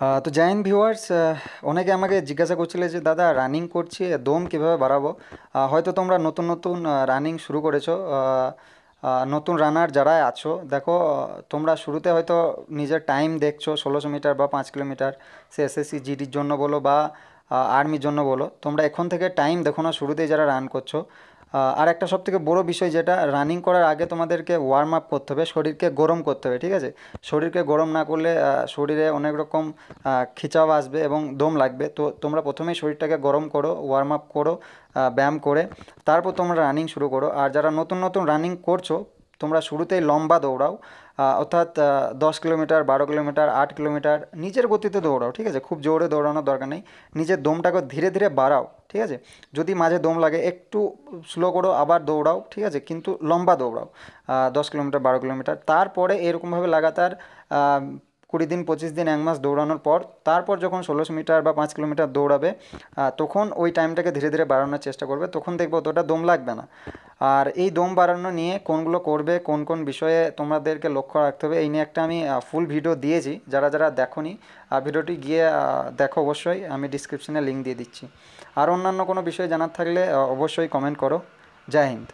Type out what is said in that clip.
তো জয় হিন্দ ভিউয়ার্স। অনেকে আমাকে জিজ্ঞাসা করছিলে যে দাদা রানিং করছি দম কীভাবে বাড়াবো। হয়তো তোমরা নতুন নতুন রানিং শুরু করেছো। নতুন রানার যারা আছো দেখো, তোমরা শুরুতে হয়তো নিজের টাইম দেখছো 1600 মিটার বা 5 কিলোমিটার, সে এসএসসি জিডির জন্য বলো বা আর্মির জন্য বলো, তোমরা এখন থেকে টাইম দেখো না, শুরুতেই যারা রান করছো। আর একটা সব থেকে বড়ো বিষয়, যেটা রানিং করার আগে তোমাদেরকে ওয়ার্ম আপ করতে হবে, শরীরকে গরম করতে হবে, ঠিক আছে? শরীরকে গরম না করলে শরীরে অনেক রকম খিচাও আসবে এবং দম লাগবে। তো তোমরা প্রথমেই শরীরটাকে গরম করো, ওয়ার্ম আপ করো, ব্যায়াম করে তারপর তোমরা রানিং শুরু করো। আর যারা নতুন নতুন রানিং করছো, তোমরা শুরুতেই লম্বা দৌড়াও, অর্থাৎ 10 কিলোমিটার, 12 কিলোমিটার, 8 কিলোমিটার নিজের গতিতে দৌড়াও, ঠিক আছে? খুব জোরে দৌড়ানোর দরকার নেই। নিজের দমটাকে ধীরে ধীরে বাড়াও, ঠিক আছে? যদি মাঝে দম লাগে একটু স্লো করো, আবার দৌড়াও, ঠিক আছে? কিন্তু লম্বা দৌড়াও, 10 কিলোমিটার, 12 কিলোমিটার। তারপরে এরকমভাবে লাগাতার 20 দিন, 25 দিন, 1 মাস দৌড়ানোর পর, তারপর যখন 1600 মিটার বা 5 কিলোমিটার দৌড়াবে, তখন ওই টাইমটাকে ধীরে ধীরে বাড়ানোর চেষ্টা করবে, তখন দেখবো অতটা দম লাগবে না। আর এই দম বাড়ানো নিয়ে কোনগুলো করবে, কোন কোন বিষয়ে তোমাদেরকে লক্ষ্য রাখতে হবে, এই নিয়ে একটা আমি ফুল ভিডিও দিয়েছি। যারা যারা দেখোনি, ভিডিওটি গিয়ে দেখো অবশ্যই, আমি ডিসক্রিপশনে লিঙ্ক দিয়ে দিচ্ছি। আর অন্যান্য কোনো বিষয় জানার থাকলে অবশ্যই কমেন্ট করো। জয় হিন্দ।